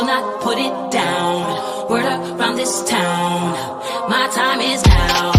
will not put it down. Word around this town, my time is now.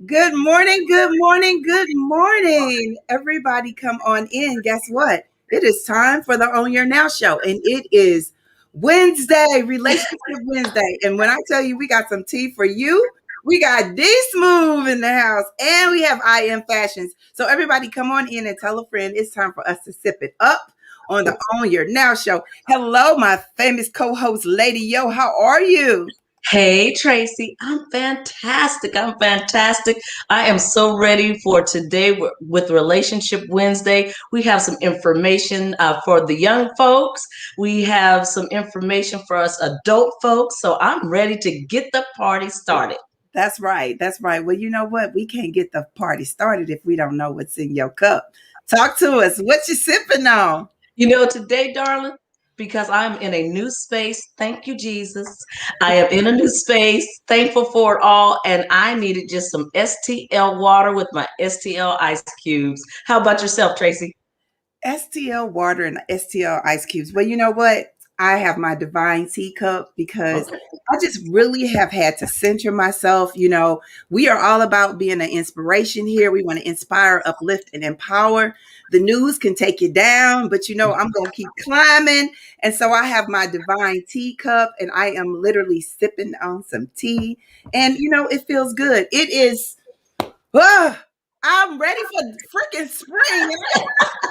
Good morning, good morning, good morning. Everybody come on in. Guess what? It is time for the Own Your Now show, and it is Wednesday, Relationship Wednesday. And when I tell you we got some tea for you, we got Dsmoovee in the house, and we have IM Fashions. So everybody come on in and tell a friend it's time for us to sip it up on the Own Your Now show. Hello, my famous co-host, Lady Yo. How are you? Hey, Tracie. I'm fantastic. I am so ready for today with Relationship Wednesday. We have some information for the young folks. We have some information for us adult folks. So I'm ready to get the party started. That's right. That's right. Well, you know what? We can't get the party started if we don't know what's in your cup. Talk to us. What you sipping on? You know, today, darling, because I'm in a new space. Thank you, Jesus. I am in a new space. Thankful for it all. And I needed just some STL water with my STL ice cubes. How about yourself, Tracie? STL water and STL ice cubes. Well, you know what? I have my divine teacup because I just really have had to center myself. You know, we are all about being an inspiration here. We want to inspire, uplift, and empower. The news can take you down, but you know, I'm going to keep climbing. And so I have my divine teacup and I am literally sipping on some tea. And, you know, it feels good. It is, I'm ready for freaking spring.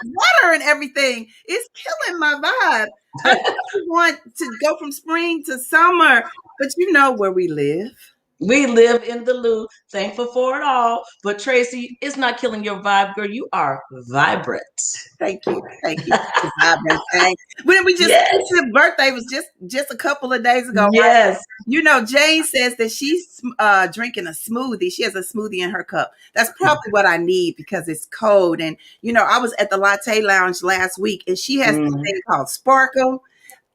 Water and everything. It's killing my vibe. I really want to go from spring to summer, but you know where we live. We live in the Lou. Thankful for it all. But Tracie, it's not killing your vibe, girl. You are vibrant. Thank you. Thank you. Vibrant thing. When we just his birthday was just a couple of days ago. Yes. Right? You know, Jane says that she's drinking a smoothie. She has a smoothie in her cup. That's probably what I need because it's cold. And you know, I was at the Latte Lounge last week, and she has this thing called Sparkle.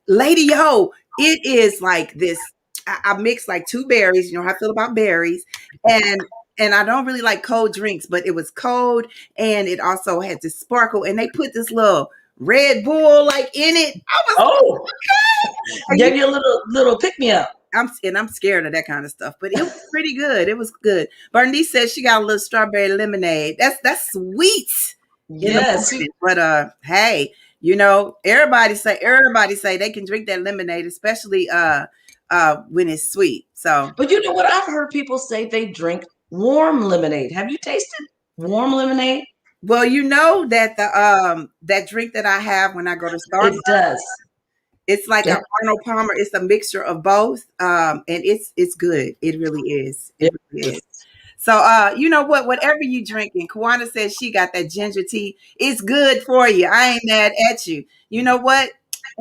Lady Yo, it is like this. I mix like two berries. You know how I feel about berries, and I don't really like cold drinks, but it was cold, and it also had this sparkle, and they put this little Red Bull like in it. I was okay. Gave you a little pick me up. I'm scared of that kind of stuff, but it was pretty good. It was good. Bernice says she got a little strawberry lemonade. That's sweet. Yes, but hey, you know everybody say they can drink that lemonade, especially when it's sweet. So, but you know what? I've heard people say they drink warm lemonade. Have you tasted warm lemonade? Well, you know that the that drink that I have when I go to Starbucks, it does. It's like an Arnold Palmer. It's a mixture of both, and it's good. It really is. It really is. So, you know what? Whatever you drinking, Kawana says she got that ginger tea. It's good for you. I ain't mad at you. You know what?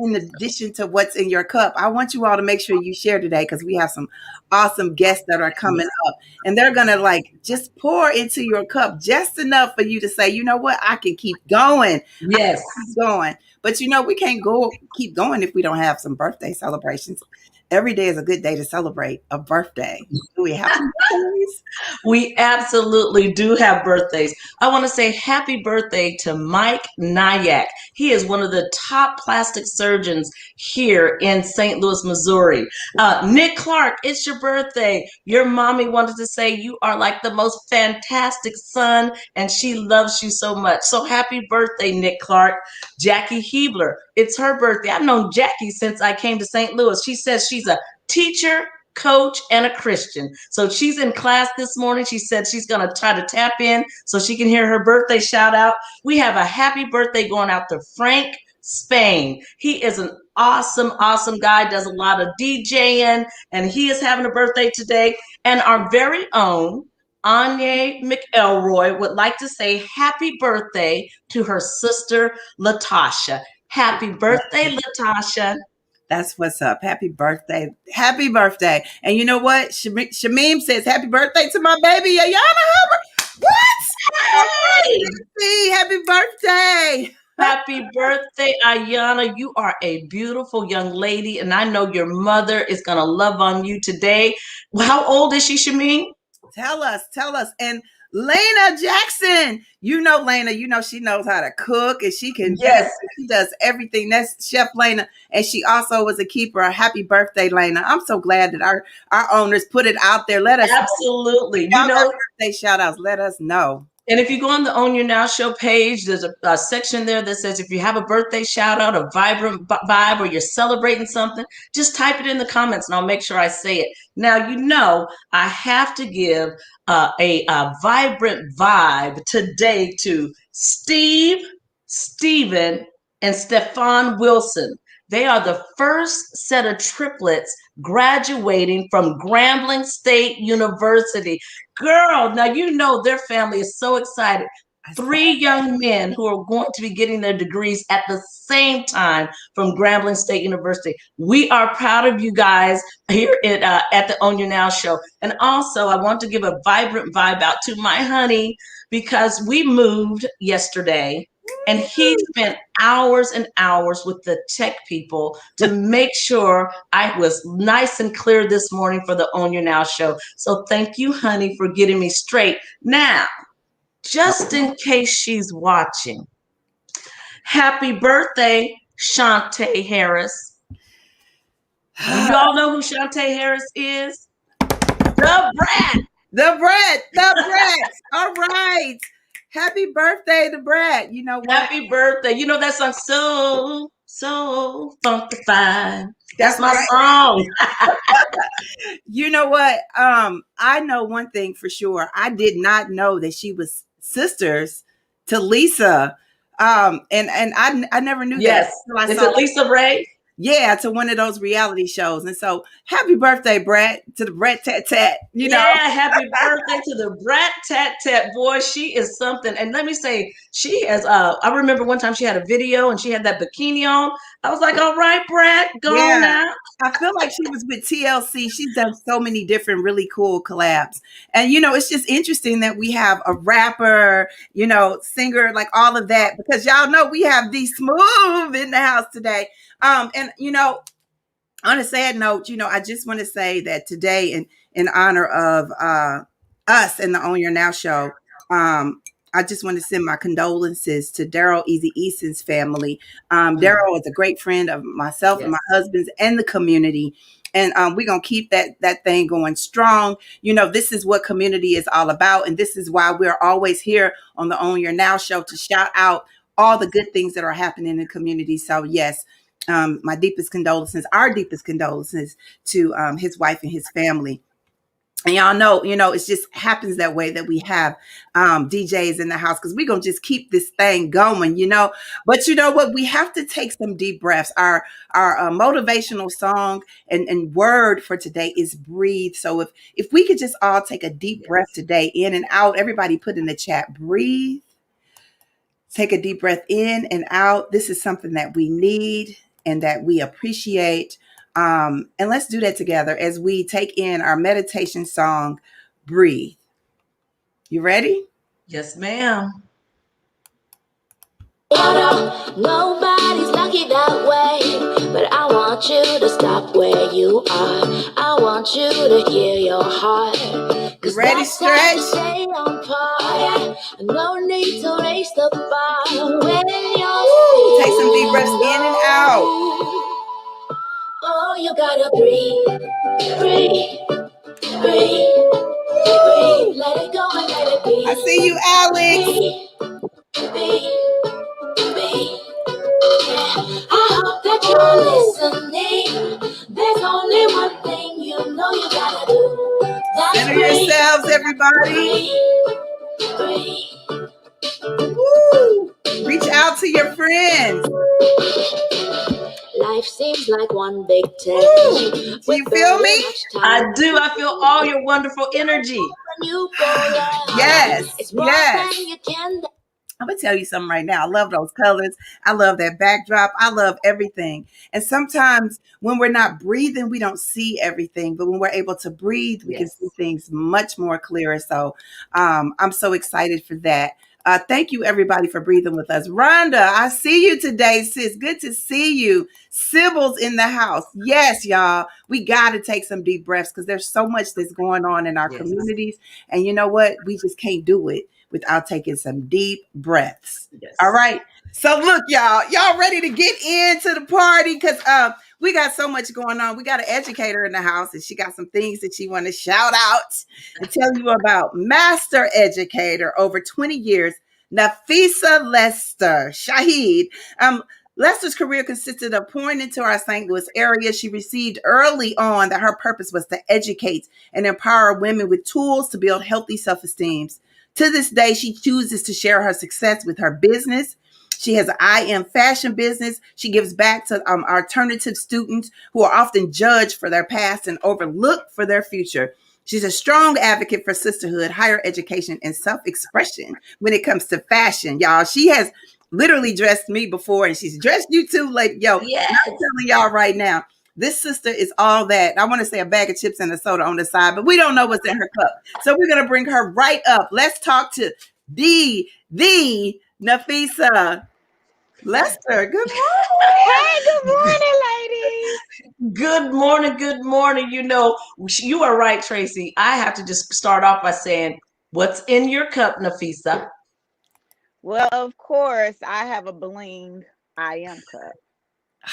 In addition to what's in your cup, I want you all to make sure you share today because we have some awesome guests that are coming up, and they're gonna like just pour into your cup just enough for you to say, you know what, I can keep going. Yes, keep going. But you know, we can't keep going if we don't have some birthday celebrations. Every day is a good day to celebrate a birthday. Do we have birthdays? We absolutely do have birthdays. I want to say happy birthday to Mike Nyack. He is one of the top plastic surgeons here in St. Louis, Missouri. Nick Clark, it's your birthday. Your mommy wanted to say you are like the most fantastic son, and she loves you so much. So happy birthday, Nick Clark. Jackie Hebler, it's her birthday. I've known Jackie since I came to St. Louis. She says she's a teacher, coach, and a Christian. So she's in class this morning. She said she's going to try to tap in so she can hear her birthday shout out. We have a happy birthday going out to Frank Spain. He is an awesome guy, does a lot of DJing, and he is having a birthday today. And our very own Anya McElroy would like to say happy birthday to her sister, Latasha. Happy birthday, Latasha. That's what's up. Happy birthday. Happy birthday. And you know what? Shameem says, happy birthday to my baby, Yolonda Lankford. What? Hey! Happy birthday. Happy birthday, Ayana. You are a beautiful young lady, and I know your mother is going to love on you today. How old is she, Shameem? Tell us. And Lena Jackson. You know Lena, she knows how to cook and she Yes. does everything. That's Chef Lena. And she also was a keeper. Happy birthday, Lena. I'm so glad that our owners put it out there. Let us Absolutely. know. Birthday shout outs. Let us know. And if you go on the Own Your Now show page, there's a section there that says if you have a birthday shout out, a vibrant vibe, or you're celebrating something, just type it in the comments and I'll make sure I say it. Now, I have to give a vibrant vibe today to Steve, Stephen, and Stefan Wilson. They are the first set of triplets graduating from Grambling State University. Girl, now their family is so excited. 3 young men who are going to be getting their degrees at the same time from Grambling State University. We are proud of you guys here at the Own Your Now show. And also, I want to give a vibrant vibe out to my honey because we moved yesterday. And he spent hours and hours with the tech people to make sure I was nice and clear this morning for the Own Your Now show. So thank you, honey, for getting me straight. Now, just in case she's watching, happy birthday, Shantae Harris. Do y'all know who Shantae Harris is? The Brat. The Brat. All right. Happy birthday, The Brat. You know what? Happy birthday. You know that song, So Funkified. That's my song. You know what? I know one thing for sure. I did not know that she was sisters to Lisa. And I never knew that. Is it Lisa Ray? Yeah, to one of those reality shows. And so happy birthday, Brat, to the Brat Tat Tat. Happy birthday to the Brat Tat Tat. Boy, she is something. And let me say, she has, I remember one time she had a video and she had that bikini on. I was like, all right, Brat, go on now. I feel like she was with TLC. She's done so many different really cool collabs. And, it's just interesting that we have a rapper, singer, like all of that, because y'all know we have Dsmoovee in the house today. And on a sad note, I just want to say that today, in honor of us and the Own Your Now show, I just want to send my condolences to Daryl Easy Eason's family. Daryl is a great friend of myself and my husband's and the community. And we're going to keep that thing going strong. This is what community is all about. And this is why we're always here on the Own Your Now show to shout out all the good things that are happening in the community. So, yes. My deepest condolences, our deepest condolences to his wife and his family. And y'all know, it just happens that way that we have DJs in the house because we're going to just keep this thing going, But you know what? We have to take some deep breaths. Our motivational song and word for today is breathe. So if we could just all take a deep breath today, in and out, everybody put in the chat, breathe. Take a deep breath in and out. This is something that we need and that we appreciate. And let's do that together as we take in our meditation song, Breathe. You ready? Yes, ma'am. Nobody's lucky that way, but I want you to stop where you are. I want you to hear your heart. Ready, Stretch? Stay on par. No need to raise the bar when you're take some deep breaths in and out. Oh, you gotta breathe, breathe, breathe, breathe. Let it go and let it be. I see you, Alex. Breathe, breathe, breathe. I hope that you're listening. There's only one thing you gotta do. That's center yourselves, everybody. Breathe. Woo. Reach out to your friends. Life seems like one big test. Do you feel me? I do. I feel all your wonderful energy. Yes. I'm going to tell you something right now. I love those colors. I love that backdrop. I love everything. And sometimes when we're not breathing, we don't see everything. But when we're able to breathe, we can see things much more clearer. So I'm so excited for that. Thank you, everybody, for breathing with us. Rhonda, I see you today, sis. Good to see you. Sybil's in the house. Yes, y'all. We got to take some deep breaths because there's so much that's going on in our communities. And you know what? We just can't do it without taking some deep breaths. Yes. All right. So look, y'all ready to get into the party? Because we got so much going on. We got an educator in the house, and she got some things that she want to shout out and tell you about. Master educator, over 20 years, Nafessah Shahid. Lester's career consisted of pouring into our St. Louis area. She received early on that her purpose was to educate and empower women with tools to build healthy self-esteem. To this day, she chooses to share her success with her business. She has an I Am fashion business. She gives back to alternative students who are often judged for their past and overlooked for their future. She's a strong advocate for sisterhood, higher education, and self-expression when it comes to fashion, y'all. She has literally dressed me before, and she's dressed you too. Like, yo, yes. I'm telling y'all right now, this sister is all that. I want to say a bag of chips and a soda on the side, but we don't know what's in her cup. So we're going to bring her right up. Let's talk to the Nafessah. Lester, good morning. Hey, good morning, ladies. Good morning. Good morning. You know, you are right, Tracie. I have to just start off by saying, what's in your cup, Nafessah? Well, of course, I have a bling I am cup.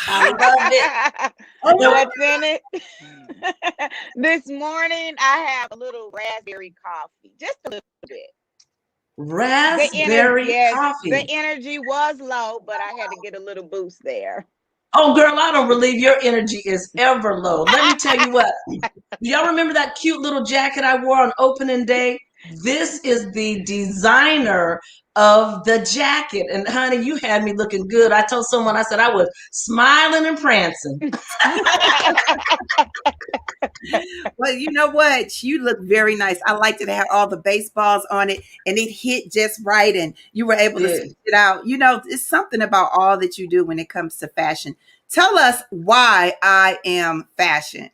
I love it. What's in it? This morning, I have a little raspberry coffee, just a little bit. Raspberry coffee. The energy was low, but I had to get a little boost there. Oh, girl, I don't believe your energy is ever low. Let me tell you what. Do y'all remember that cute little jacket I wore on opening day? This is the designer of the jacket. And honey, you had me looking good. I told someone, I said I was smiling and prancing. Well, you know what? You look very nice. I liked it. It had all the baseballs on it, and it hit just right, and you were able to switch it out. You know, it's something about all that you do when it comes to fashion. Tell us why I Am Fashion.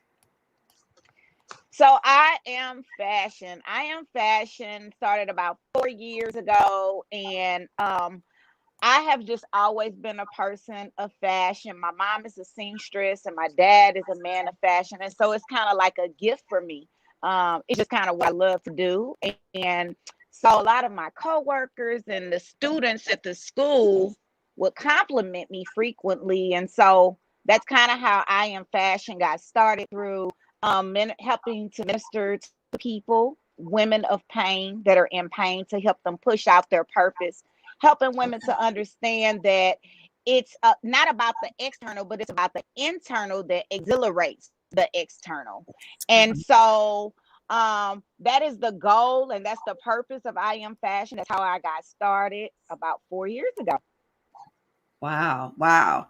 So I Am Fashion. I Am Fashion started about 4 years ago, and I have just always been a person of fashion. My mom is a seamstress and my dad is a man of fashion. And so it's kind of like a gift for me. It's just kind of what I love to do. And so a lot of my coworkers and the students at the school would compliment me frequently. And so that's kind of how I Am Fashion got started, through helping to minister to people, women of pain that are in pain, to help them push out their purpose, helping women to understand that it's not about the external, but it's about the internal that exhilarates the external. And so that is the goal, and that's the purpose of I Am Fashion. That's how I got started about 4 years ago. Wow.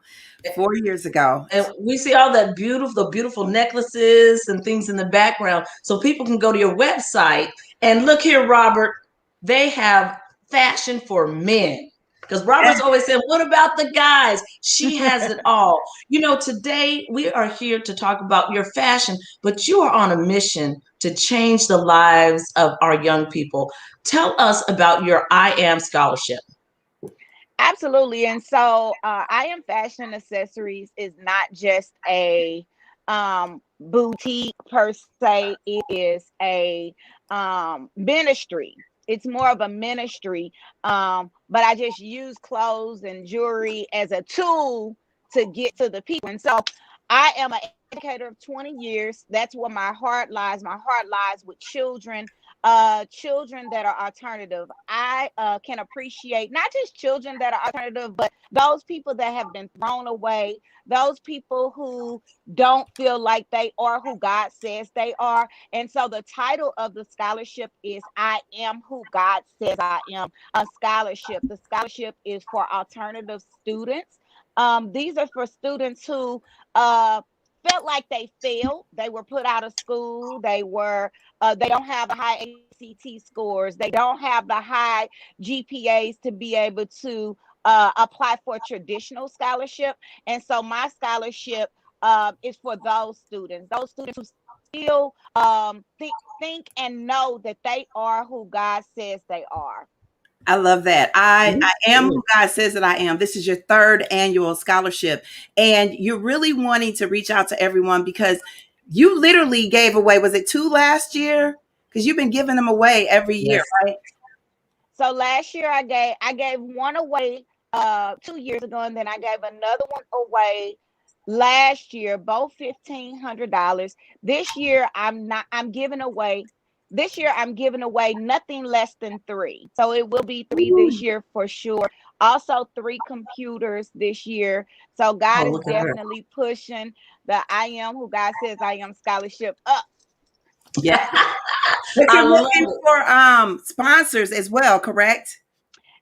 4 years ago. And we see all that beautiful necklaces and things in the background. So people can go to your website and look here, Robert, they have fashion for men. Because Robert's always saying, what about the guys? She has it all. You know, today we are here to talk about your fashion, but you are on a mission to change the lives of our young people. Tell us about your I Am scholarship. Absolutely. And so I Am Fashion Accessories is not just a boutique per se. It is a ministry. It's more of a ministry. But I just use clothes and jewelry as a tool to get to the people. And so I am an educator of 20 years. That's where my heart lies. My heart lies with children, children that are alternative. I can appreciate not just children that are alternative, but those people that have been thrown away, those people who don't feel like they are who God says they are. And so the title of the scholarship is I Am Who God Says I Am, a scholarship. The scholarship is for alternative students. These are for students who felt like they failed. They were put out of school. They don't have the high ACT scores. They don't have the high GPAs to be able to apply for a traditional scholarship. And so my scholarship is for those students who still think and know that they are who God says they are. I love that. I am who God says that I am. This is your third annual scholarship, and you're really wanting to reach out to everyone because you literally gave away, was it 2 last year? Because you've been giving them away every year, Yes. right? So last year I gave one away 2 years ago, and then I gave another one away last year, both $1,500. This year I'm giving away nothing less than three. So it will be three Ooh, this year for sure. Also three computers this year. So Oh, God is look at her. definitely pushing the I Am Who God Says I Am scholarship up. yeah. But I you're love looking it. for sponsors as well, correct?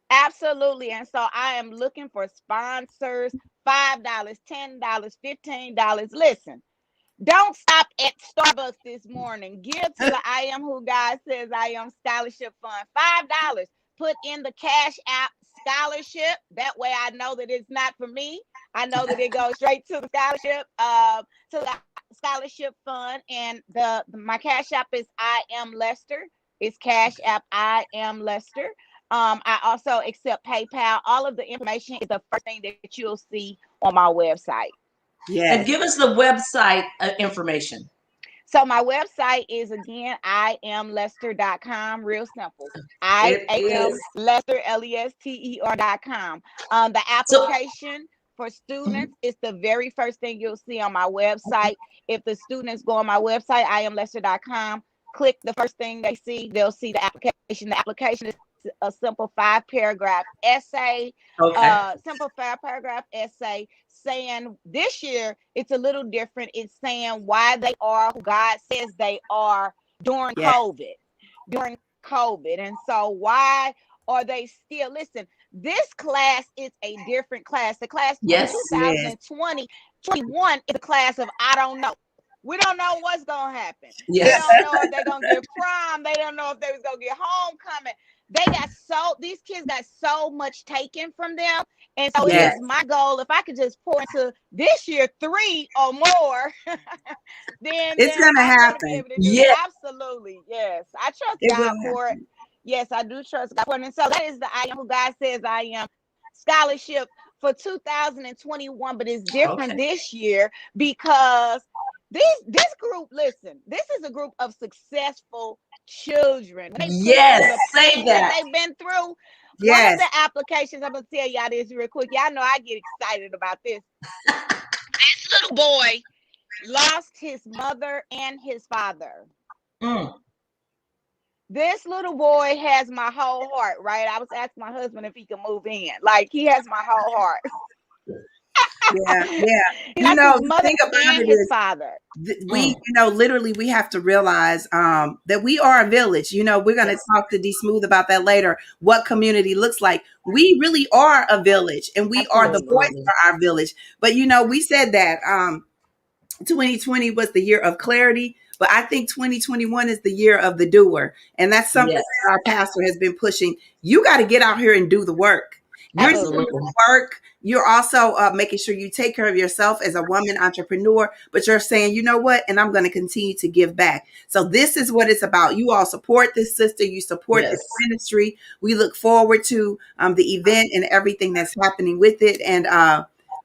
Absolutely. And so I am looking for sponsors. $5, $10, $15. Listen, don't stop at Starbucks this morning. Give to the I Am Who God Says I Am scholarship fund. $5. Put in the Cash App scholarship. That way I know that it's not for me. I know that it goes straight to the scholarship fund. And the my Cash App is I Am Lester. It's Cash App I Am Lester. I also accept PayPal. All of the information is the first thing that you'll see on my website. And Yes. give us the website information. So my website is again iamlester.com. Real simple. I It is. am Lester Lester.com. The So, application for mhm. students is the very first thing you'll see on my website. If the students go on my website, iamlester.com, click the first thing they see, they'll see the application. The application is a simple 5-paragraph essay, Okay. simple 5-paragraph essay saying this year it's a little different. It's saying why they are who God says they are during Yes. COVID. During COVID. And so why are they still listen? This class is a different class. The class of Yes. Yes. 2020, 21 is a class of I don't know. We don't know what's gonna happen. They Yes. don't know if they're gonna get prom. They don't know if they was gonna get homecoming. These kids got so much taken from them. And so it Yes. Yes. is my goal, if I could just pour into this year 3 or more, It's then going to I'm going to be happen. able to do that. Yes. Absolutely. Yes. I trust It will God for it. happen. Yes, I do trust God for it. And so that is the I Am Who God Says I Am scholarship for 2021, but it's different Okay. this year because this group, listen, this is a group of successful children. They've put through Yes. the Say pain that that. they've been through. One of Yes. the applications, I'm gonna tell y'all this real quick. Y'all know I get excited about this. This little boy lost his mother and his father. Mm. This little boy has my whole heart, right? I was asking my husband if he could move in. Like he has my whole heart. Yeah. Yeah. He You lost know, his the mother thing about and it his is, father. Mm. literally, we have to realize that we are a village. We're going to Yes. talk to Dsmoove about that later, what community looks like. We really are a village, and we are the Absolutely. voice Absolutely. for our village. But, we said that 2020 was the year of clarity, but I think 2021 is the year of the doer. And that's something Yes. that our pastor has been pushing. You got to get out here and do the work. You're doing Absolutely. Absolutely. the work. You're also making sure you take care of yourself as a woman entrepreneur, but you're saying, you know what? And I'm going to continue to give back. So this is what it's about. You all support this sister. You support Yes. this ministry. We look forward to the event and everything that's happening with it. And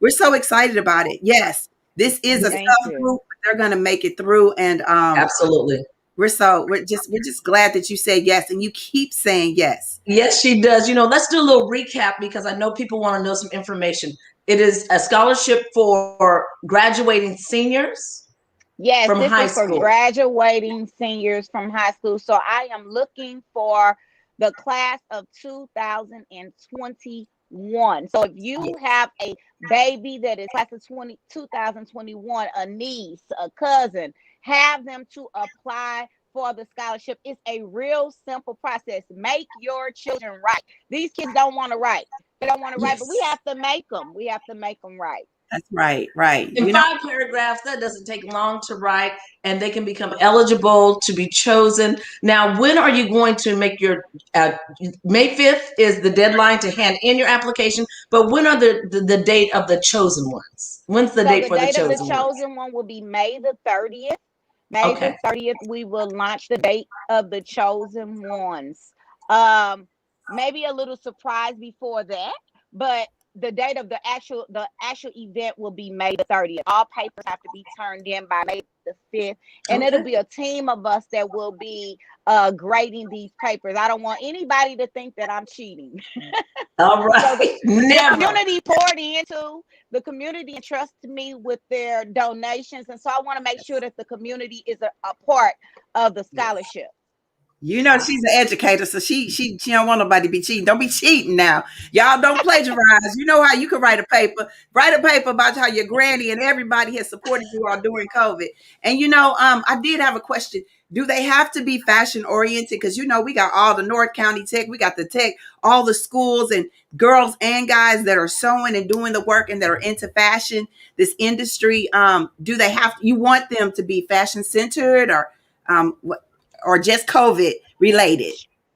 we're so excited about it. Yes, this is a Thank tough you. group, but they're going to make it through. And Absolutely. we're just glad that you say yes, and you keep saying yes. Yes, she does. Let's do a little recap because I know people want to know some information. It is a scholarship for graduating seniors Yes, from this high is for school. graduating seniors from high school. So I am looking for the class of 2021. So if you Yes. have a baby that is class of 2021, a niece, a cousin, have them to apply for the scholarship. It's a real simple process. Make your children write. These kids don't want to write. They don't want to write, but we Yes. have to make them. We have to make them write. That's right, right. In 5 paragraphs, that doesn't take long to write, and they can become eligible to be chosen. Now, when are you going to make your May 5th is the deadline to hand in your application, but when are the date of the chosen ones? When's the So date the for the date of the chosen ones? chosen one will be May the 30th. May the Okay. 30th, we will launch the date of the chosen ones. Um, maybe a little surprise before that, but the date of the actual event will be May the 30th. All papers have to be turned in by May the 5th, and it'll Okay. be a team of us that will be grading these papers. I don't want anybody to think that I'm cheating. All So right. the Never. community poured into the community entrusted me with their donations, and so I want to make sure that the community is a part of the scholarship. You know she's an educator, so she don't want nobody to be cheating. Don't be cheating now. Y'all don't plagiarize. You know how you can write a paper. Write a paper about how your granny and everybody has supported you all during COVID. And I did have a question. Do they have to be fashion oriented? Because we got all the North County Tech, we got the Tech, all the schools and girls and guys that are sewing and doing the work and that are into fashion, this industry. Do they have you want them to be fashion centered what? Or just COVID related?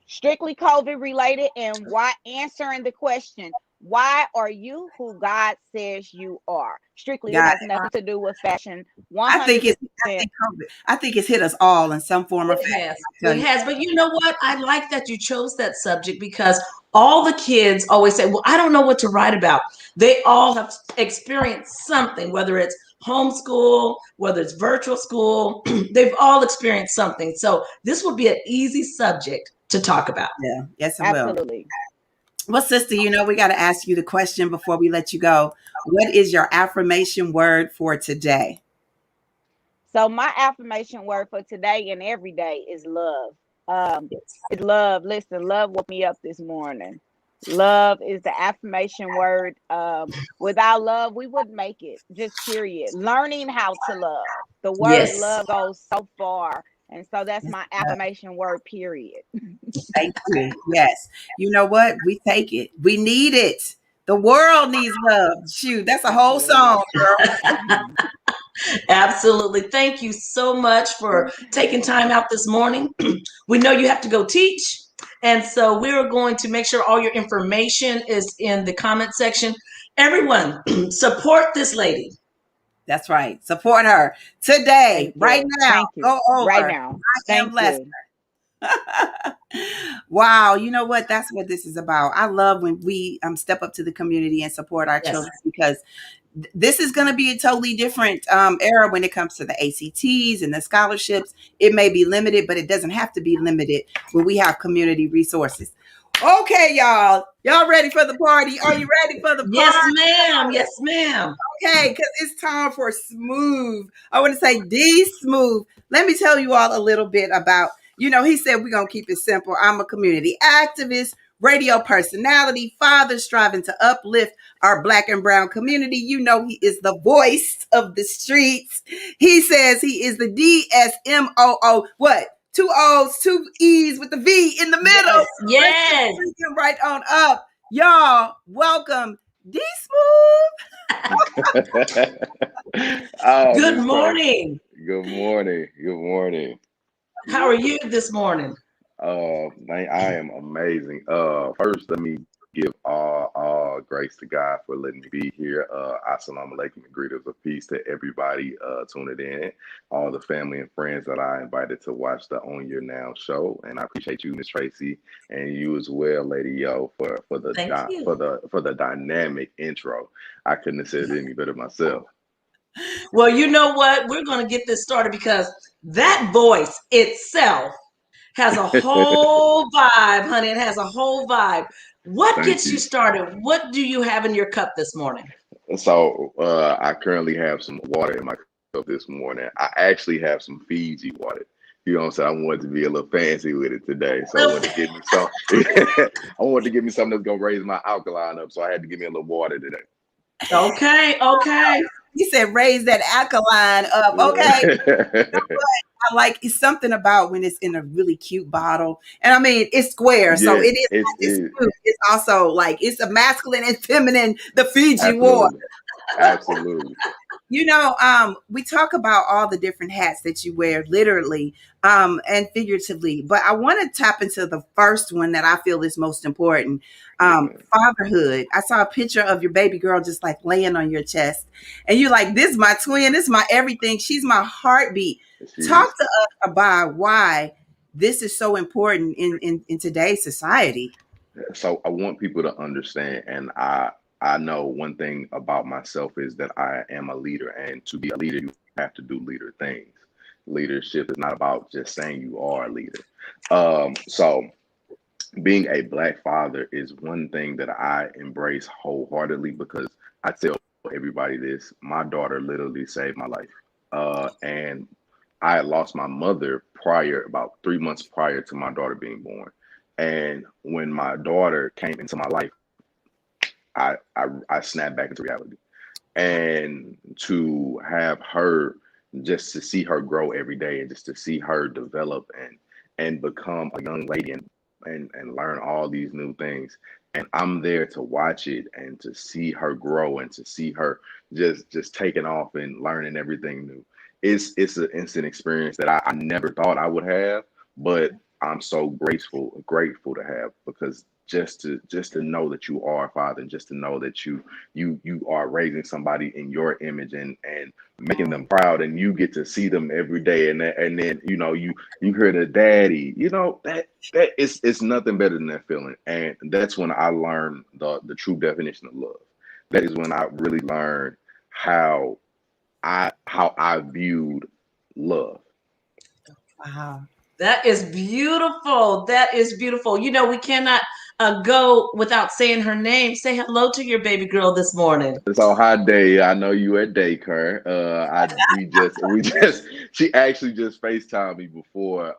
Strictly COVID related, and why answering the question, why are you who God says you are? Strictly, it God, has nothing to do with fashion. I think it's I 100%. think COVID. I think it's hit us all in some form or It fashion. has. I tell It you. has. But you know what? I like that you chose that subject because all the kids always say, well, I don't know what to write about. They all have experienced something, whether it's homeschool, whether it's virtual school, they've all experienced something. So this would be an easy subject to talk about. Yeah, yes, it will. Absolutely. Well, sister, we got to ask you the question before we let you go. What is your affirmation word for today? So my affirmation word for today and every day is love. Um, Yes. it's love. Listen, love woke me up this morning. Love is the affirmation word. Without love, we wouldn't make it. Just period. Learning how to love. The word Yes. love goes so far, and so that's my affirmation word. Period. Thank you. Yes. You know what? We take it. We need it. The world needs love. Shoot, that's a whole Absolutely. song, girl. Absolutely. Thank you so much for taking time out this morning. We know you have to go teach. And so we're going to make sure all your information is in the comment section. Everyone, support this lady. That's right. Support her today, Thank right you. now. Thank you. Go Right over. now. I am Thank blessed. you. Wow, you know what? That's what this is about. I love when we step up to the community and support our Yes. children because this is going to be a totally different era when it comes to the ACTs and the scholarships. It may be limited, but it doesn't have to be limited when we have community resources. Okay, y'all. Y'all ready for the party? Are you ready for the Yes, party? ma'am. Yes, ma'am. Okay, because it's time for Smooth. I want to say Dsmoovee. Let me tell you all a little bit about, he said we're going to keep it simple. I'm a community activist, radio personality, father striving to uplift our Black and brown community. He is the voice of the streets. He says he is the DSMOO. What? Two O's, two E's with the V in the middle. Yes. Let's just Yes. bring him right on up. Y'all, welcome Dsmoovee. Oh, Good Miss Tracy. morning. Good morning. Good morning. How are you this morning? Man, I am amazing. First, let me give all grace to God for letting me be here. Assalamu alaikum and greetings of peace to everybody tuning in, all the family and friends that I invited to watch the Own Your Now show, and I appreciate you, Miss Tracy, and you as well, Lady Yo, for the Thank you. for the dynamic intro. I couldn't have said it any better myself. Well, you know what? We're going to get this started because that voice itself has a whole vibe, honey. It has a whole vibe. What Thank gets you you. started? What do you have in your cup this morning? So I currently have some water in my cup this morning. I actually have some Fiji water. You know what I'm saying? I wanted to be a little fancy with it today. So I wanted to give me some I wanted to give me something that's gonna raise my alkaline up. So I had to give me a little water today. Okay, okay. He said, raise that alkaline up. Okay. I like it's something about when it's in a really cute bottle. And I mean, it's square. So Yes, it is it's it's it. cute. It's also like it's a masculine and feminine, the Fiji water. Absolutely. Absolutely. We talk about all the different hats that you wear, literally, and figuratively. But I want to tap into the first one that I feel is most important. Yes, ma'am. Fatherhood. I saw a picture of your baby girl just like laying on your chest. And you're like, this is my twin, this is my everything. She's my heartbeat. She Talk is. to us about why this is so important in today's society. So I want people to understand, and I know one thing about myself is that I am a leader, and to be a leader, you have to do leader things. Leadership is not about just saying you are a leader. So being a black father is one thing that I embrace wholeheartedly because I tell everybody this. My daughter literally saved my life. And I had lost my mother prior, about 3 months prior to my daughter being born. And when my daughter came into my life, I snapped back into reality. And to have her, just to see her grow every day and just to see her develop and become a young lady and learn all these new things, and I'm there to watch it and to see her grow and to see her just taking off and learning everything new. It's an instant experience that I never thought I would have, but I'm so grateful to have, because just to know that you are a father, and just to know that you are raising somebody in your image and making them proud, and you get to see them every day, and then you hear the daddy, that is, it's nothing better than that feeling. And that's when I learned the true definition of love. That is when I really learned how I viewed love. Wow. That is beautiful. That is beautiful. We cannot go without saying her name. Say hello to your baby girl this morning. So hi Day, I know you at daycare. I we just she actually just FaceTimed me before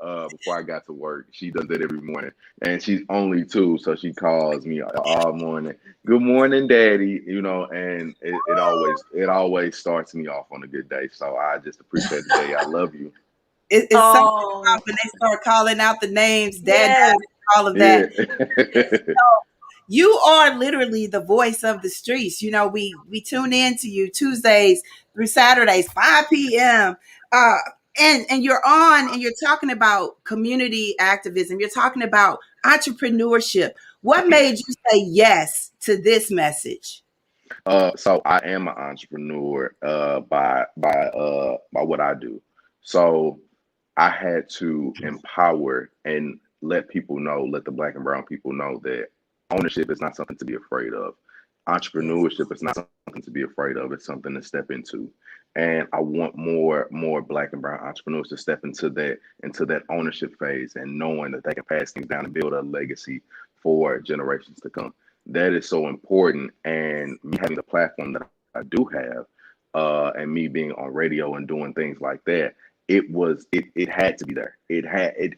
I got to work. She does that every morning, and she's only 2, so she calls me all morning. Good morning, Daddy. And it always starts me off on a good day. So I just appreciate the day. I love you. It's something Oh, about when they start calling out the names, dad, yes. all of that. Yeah. You are literally the voice of the streets. We tune in to you Tuesdays through Saturdays, 5 p.m. Uh, and you're on and you're talking about community activism. You're talking about entrepreneurship. What made you say yes to this message? So I am an entrepreneur by what I do. So I had to empower and let the black and brown people know that ownership is not something to be afraid of. Entrepreneurship is not something to be afraid of. It's something to step into. And I want more black and brown entrepreneurs to step into that ownership phase, and knowing that they can pass things down and build a legacy for generations to come. That is so important. And me having the platform that I do have, and me being on radio and doing things like that, it had to be there.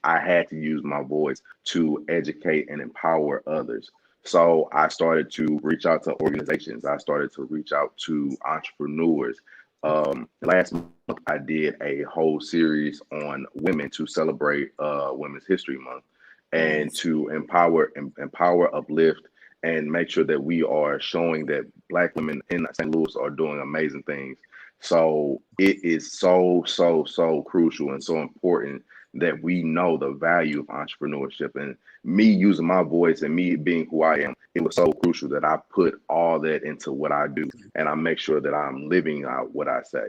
I had to use my voice to educate and empower others. So I started to reach out to organizations. I started to reach out to entrepreneurs. Last month I did a whole series on women to celebrate Women's History Month, and Yes. to empower, uplift, and make sure that we are showing that black women in St. Louis are doing amazing things. So it is so crucial and so important that we know the value of entrepreneurship. And me using my voice and me being who I am, it was so crucial that I put all that into what I do, and I make sure that I'm living out what I say.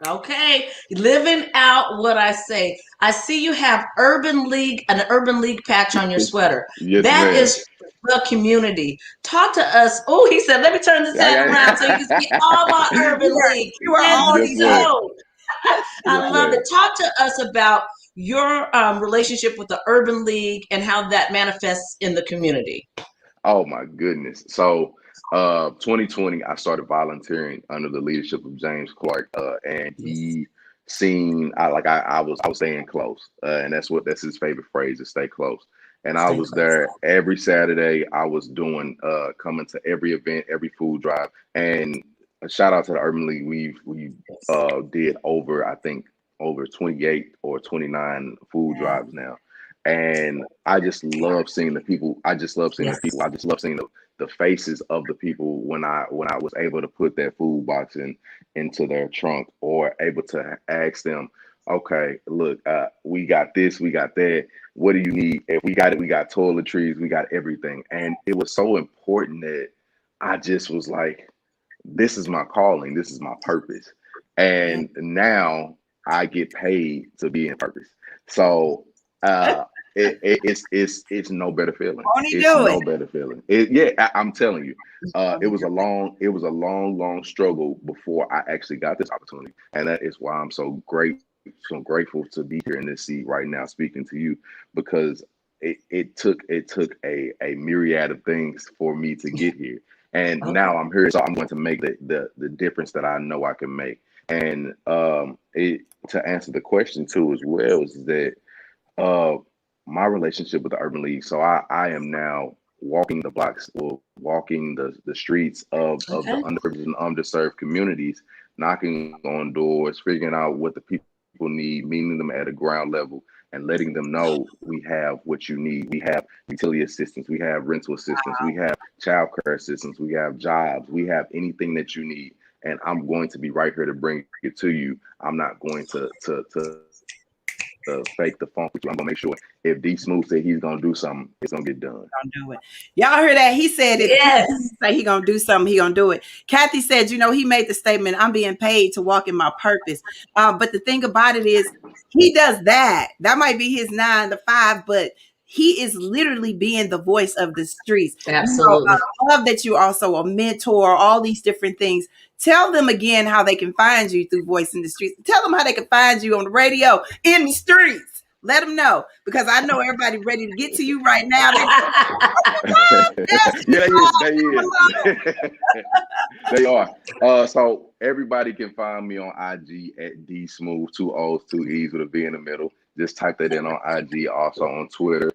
Okay, living out what I say. I see you have an Urban League patch on your sweater. Yes, That ma'am. is the community. Talk to us. Oh, he said, let me turn this hat around so you can see all my Urban League. You are Yes, all Yes, these other. ma'am. so. Yes, I love ma'am. it. Talk to us about your relationship with the Urban League and how that manifests in the community. Oh my goodness. So 2020 I started volunteering under the leadership of James Clark, and he seen I was staying close, and that's his favorite phrase, is stay close. And I Stay was close. there every Saturday. I was doing coming to every event, every food drive. And a shout out to the Urban League. We did over, I think, over 28 or 29 food drives now. And I just love seeing the people. I just love seeing the Yes. people. I just love seeing the faces of the people when I was able to put that food box into their trunk, or able to ask them, okay, look, we got this, we got that. What do you need? If we got it, we got toiletries, we got everything. And it was so important that I just was like, this is my calling, this is my purpose. Yeah. And now I get paid to be in purpose. So It's no better feeling. Won't he It's do it? no better feeling. I'm telling you, it was a long struggle before I actually got this opportunity, and that is why I'm so grateful to be here in this seat right now, speaking to you, because it took a myriad of things for me to get here, and now I'm here, so I'm going to make the difference that I know I can make. And to answer the question too as well is that uh, my relationship with the Urban League. So I am now walking the blocks, or walking the streets of the Okay. underprivileged and underserved communities, knocking on doors, figuring out what the people need, meeting them at a ground level, and letting them know we have what you need. We have utility assistance, we have rental assistance, we have child care assistance, we have jobs, we have anything that you need. And I'm going to be right here to bring it to you. I'm not going to fake the funk with you. I'm gonna make sure if Dsmoovee said he's gonna do something, it's gonna get done. Gonna do it. Y'all heard that? He said if Yes. say he gonna do something, he gonna do it. Kathy said, he made the statement, I'm being paid to walk in my purpose. But the thing about it is, he does that. That might be his 9 to 5, but he is literally being the voice of the streets. Absolutely. I love that you also a mentor, all these different things. Tell them again how they can find you through Voice in the Streets. Tell them how they can find you on the radio, in the streets. Let them know, because I know everybody ready to get to you right now. Yes, Yeah, they is. They are. So everybody can find me on IG at Dsmoovee, 2 O's, 2 E's with a V in the middle. Just type that in on IG. Also on Twitter,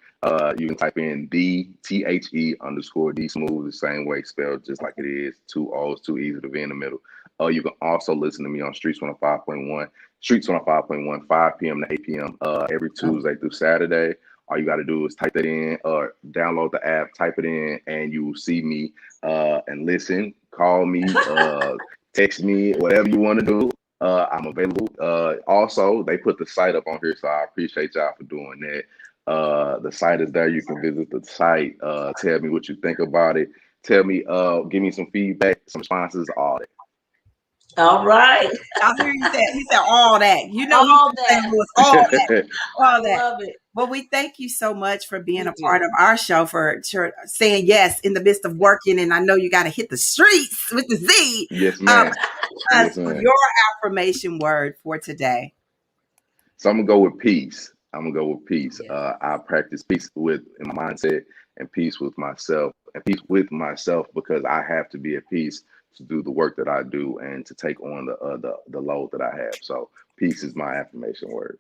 you can type in DTHE_Dsmoovee, the same way spelled, just like it is, 2 O's, 2 E's with a V in the middle. You can also listen to me on Streets 105.1, 5 p.m. to 8 p.m. Every Tuesday through Saturday. All you got to do is type that in, or download the app, type it in, and you will see me and listen. Call me, text me, whatever you want to do. I'm available. Also, they put the site up on here, so I appreciate y'all for doing that. The site is there. You can visit the site. Tell me what you think about it. Tell me, give me some feedback, some responses, all that. All right. I hear he said all that. All that. All that. All that. Love it. Well, we thank you so much for being We a part do. of our show, for saying yes in the midst of working. And I know you got to hit the streets with the Z. Yes, ma'am. Yes, ma'am. Your affirmation word for today. So I'm gonna go with peace. Yeah. I practice peace in my mindset, and peace with myself, because I have to be at peace to do the work that I do and to take on the load that I have. So peace is my affirmation word.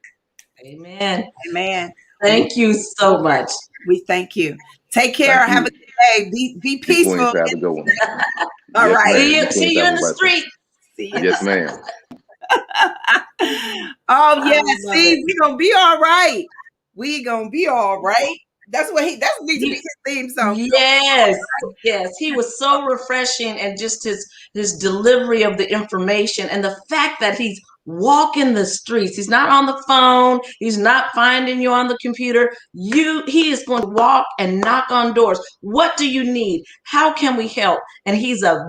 Amen. Amen. Thank you so much. We thank you. Take care. Thank have you. a good day. Be peaceful. Queens, have a good one. All Yes, right. ma'am. See you in the street. See you. Yes, ma'am. Oh yeah, love see, it. we gonna be all right. We gonna be all right. That's needs to be his theme song. Yes, yes. He was so refreshing, and just his delivery of the information, and the fact that he's walking the streets. He's not on the phone. He's not finding you on the computer. He is going to walk and knock on doors. What do you need? How can we help? And he's a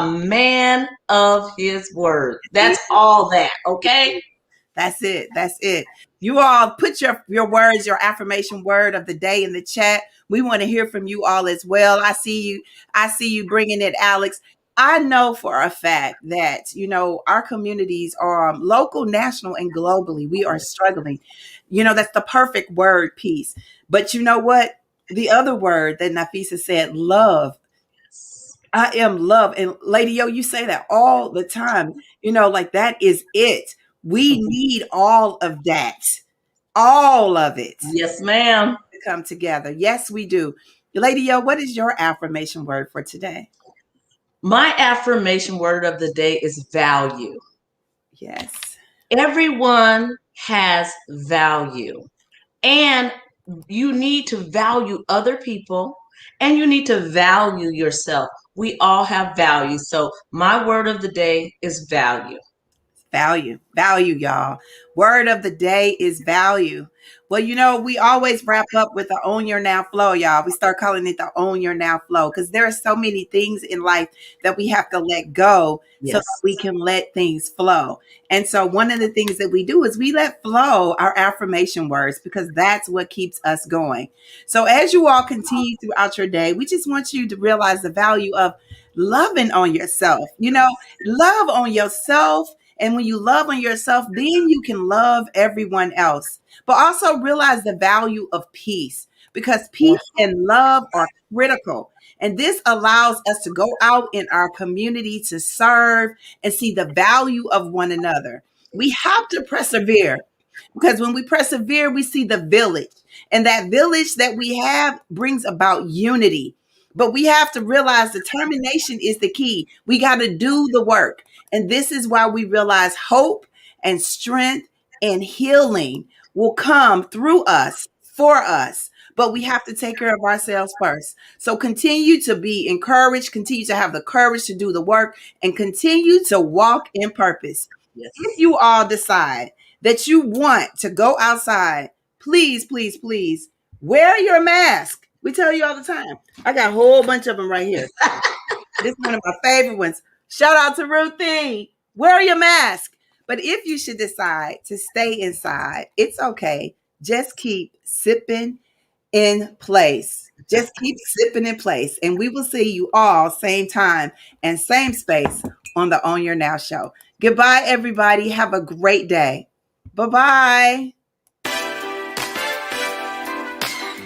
man of his word. That's all that, okay? That's it. That's it. You all put your words, your affirmation word of the day in the chat. We want to hear from you all as well. I see you. I see you bringing it, Alex. I know for a fact that, our communities are local, national, and globally. We are struggling. That's the perfect word, peace. But you know what? The other word that Nafessah said, love. I am love. And Lady Yo, you say that all the time. Like that is it. We need all of that. All of it Yes, ma'am. to come together. Yes, we do. Lady Yo, what is your affirmation word for today? My affirmation word of the day is value. Yes. Everyone has value, and you need to value other people, and you need to value yourself. We all have value. So my word of the day is value. Value, y'all. Word of the day is value. Well, we always wrap up with the Own Your Now flow, y'all. We start calling it the Own Your Now flow because there are so many things in life that we have to let go so Yes. that we can let things flow. And so one of the things that we do is we let flow our affirmation words because that's what keeps us going. So as you all continue throughout your day, we just want you to realize the value of loving on yourself. Love on yourself. And when you love on yourself, then you can love everyone else. But also realize the value of peace because peace and love are critical. And this allows us to go out in our community to serve and see the value of one another. We have to persevere because when we persevere, we see the village. And that village that we have brings about unity. But we have to realize determination is the key. We got to do the work. And this is why we realize hope and strength and healing will come through us, for us. But we have to take care of ourselves first. So continue to be encouraged, continue to have the courage to do the work, and continue to walk in purpose. Yes. If you all decide that you want to go outside, please, please, please wear your mask. We tell you all the time. I got a whole bunch of them right here. This is one of my favorite ones. Shout out to Ruthie. Wear your mask. But if you should decide to stay inside, it's okay. Just keep sipping in place. Just keep sipping in place. And we will see you all same time and same space on the Own Your Now show. Goodbye, everybody. Have a great day. Bye-bye.